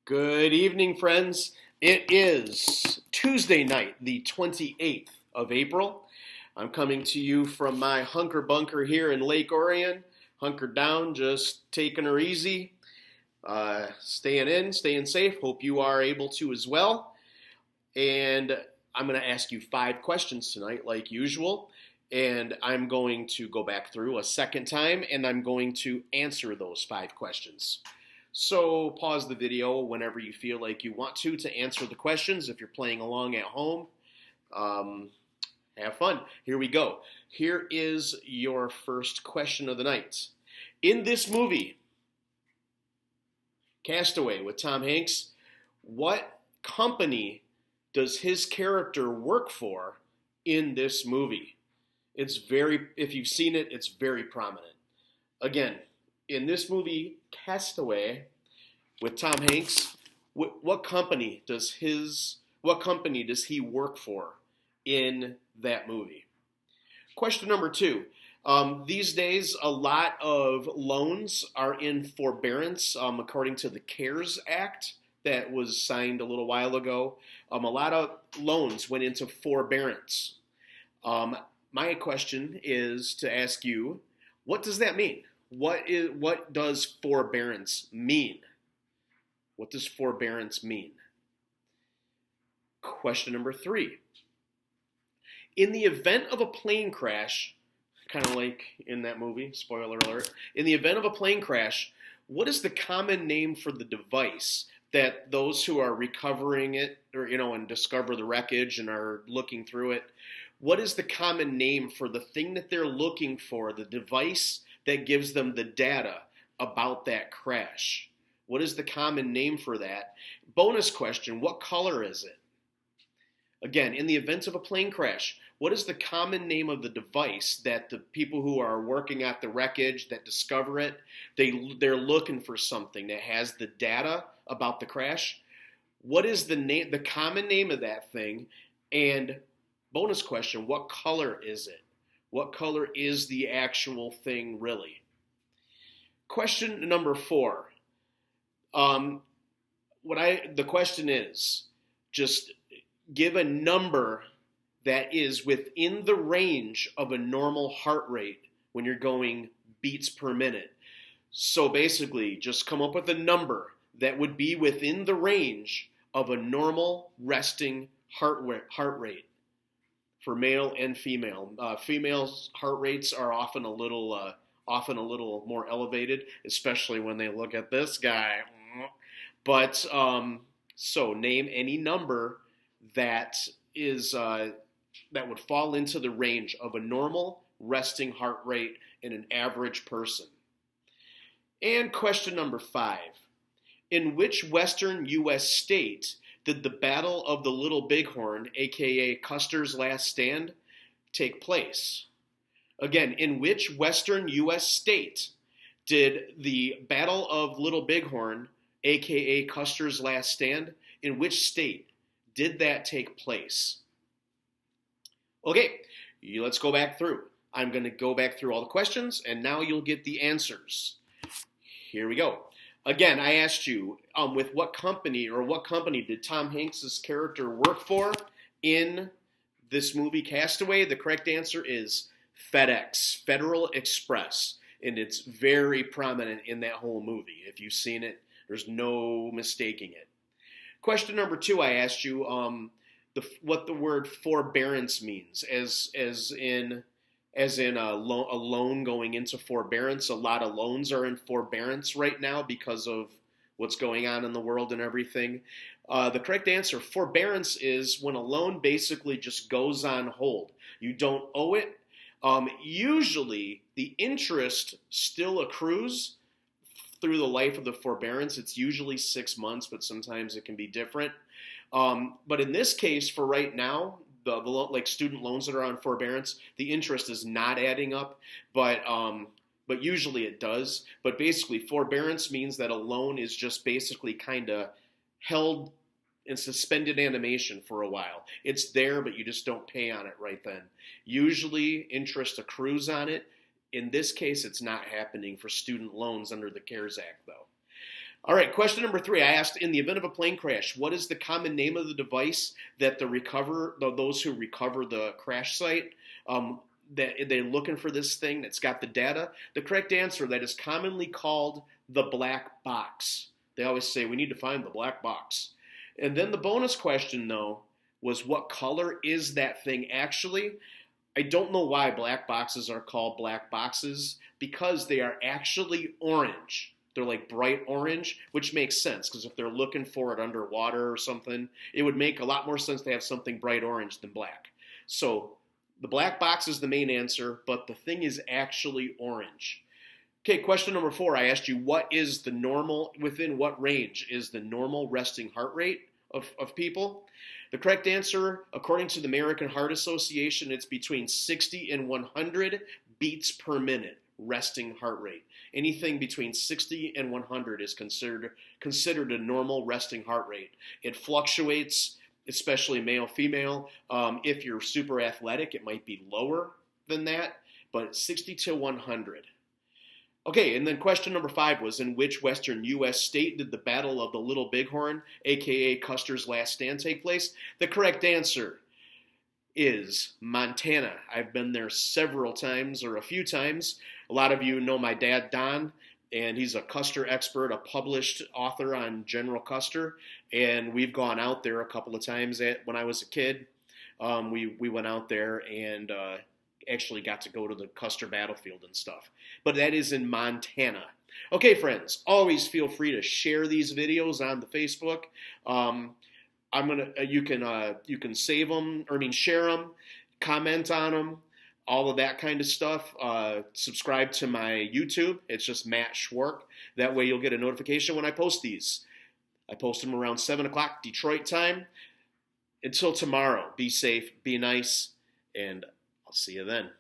Good evening, friends. It is Tuesday night, the 28th of April. I'm coming to you from my Hunker bunker here in Lake Orion. Hunkered down, just taking her easy, staying in, staying safe. Hope you are able to as well. And I'm going to ask you 5 questions tonight, like usual. And I'm going to go back through a second time, and I'm going to answer those 5 questions. So pause the video whenever you feel like you want to answer the questions. If you're playing along at home, have fun. Here we go. Here is your first question of the night. In this movie, Castaway with Tom Hanks, what company does his character work for in this movie? If you've seen it, it's very prominent. Again, in this movie, Castaway, with Tom Hanks, what company does he work for in that movie? Question number 2. These days, a lot of loans are in forbearance, according to the CARES Act that was signed a little while ago. A lot of loans went into forbearance. My question is to ask you, what does that mean? What does forbearance mean? What does forbearance mean? Question number 3. In the event of a plane crash, kind of like in that movie, spoiler alert, in the event of a plane crash, what is the common name for the device that those who are recovering it and discover the wreckage and are looking through it, what is the common name for the thing that they're looking for, the device that gives them the data about that crash? What is the common name for that? Bonus question, what color is it? Again, in the event of a plane crash, what is the common name of the device that the people who are working at the wreckage that discover it, they're looking for something that has the data about the crash? What is the common name of that thing? And bonus question, what color is it? What color is the actual thing really? Question number 4. The question is, just give a number that is within the range of a normal heart rate when you're going beats per minute. So basically, just come up with a number that would be within the range of a normal resting heart rate for male and female. Females' heart rates are often a little more elevated, especially when they look at this guy. But so name any number that would fall into the range of a normal resting heart rate in an average person. And question number 5. In which western U.S. state did the Battle of the Little Bighorn, aka Custer's Last Stand, take place? Again, in which western U.S. state did the Battle of Little Bighorn, aka Custer's Last Stand, in which state did that take place? Okay, let's go back through. I'm going to go back through all the questions, and now you'll get the answers. Here we go. Again, I asked you, with what company did Tom Hanks' character work for in this movie Castaway? The correct answer is FedEx, Federal Express, and it's very prominent in that whole movie. If you've seen it, there's no mistaking it. Question number 2, I asked you what the word forbearance means, as in a loan going into forbearance. A lot of loans are in forbearance right now because of what's going on in the world and everything. The correct answer, forbearance, is when a loan basically just goes on hold. You don't owe it. Usually, the interest still accrues through the life of the forbearance. It's usually 6 months, but sometimes it can be different. But in this case, for right now, like student loans that are on forbearance, the interest is not adding up, but usually it does. But basically, forbearance means that a loan is just basically kind of held in suspended animation for a while. It's there, but you just don't pay on it right then. Usually, interest accrues on it. In this case, it's not happening for student loans under the CARES Act, though. All right, question number 3. I asked, in the event of a plane crash, what is the common name of the device that those who recover the crash site, that they're looking for this thing that's got the data? The correct answer, that is commonly called the black box. They always say, we need to find the black box. And then the bonus question, though, was what color is that thing actually? I don't know why black boxes are called black boxes, because they are actually orange. They're like bright orange, which makes sense, because if they're looking for it underwater or something, it would make a lot more sense to have something bright orange than black. So the black box is the main answer, but the thing is actually orange. Okay, question number 4. I asked you, within what range is the normal resting heart rate of people? The correct answer, according to the American Heart Association, it's between 60 and 100 beats per minute, resting heart rate. Anything between 60 and 100 is considered a normal resting heart rate. It fluctuates, especially male, female. If you're super athletic, it might be lower than that, but 60 to 100. Okay, and then question number 5 was, in which western U.S. state did the Battle of the Little Bighorn, a.k.a. Custer's Last Stand, take place? The correct answer is Montana. I've been there several times, or a few times. A lot of you know my dad, Don, and he's a Custer expert, a published author on General Custer, and we've gone out there a couple of times when I was a kid. We went out there and actually got to go to the Custer battlefield and stuff. But that is in Montana. Okay, friends, always feel free to share these videos on the Facebook. You can save them, share them, comment on them, all of that kind of stuff. Subscribe to my YouTube. It's just Matt Schwark. That way you'll get a notification when I post these. I post them around 7 o'clock Detroit time. Until tomorrow, be safe, be nice, and I'll see you then.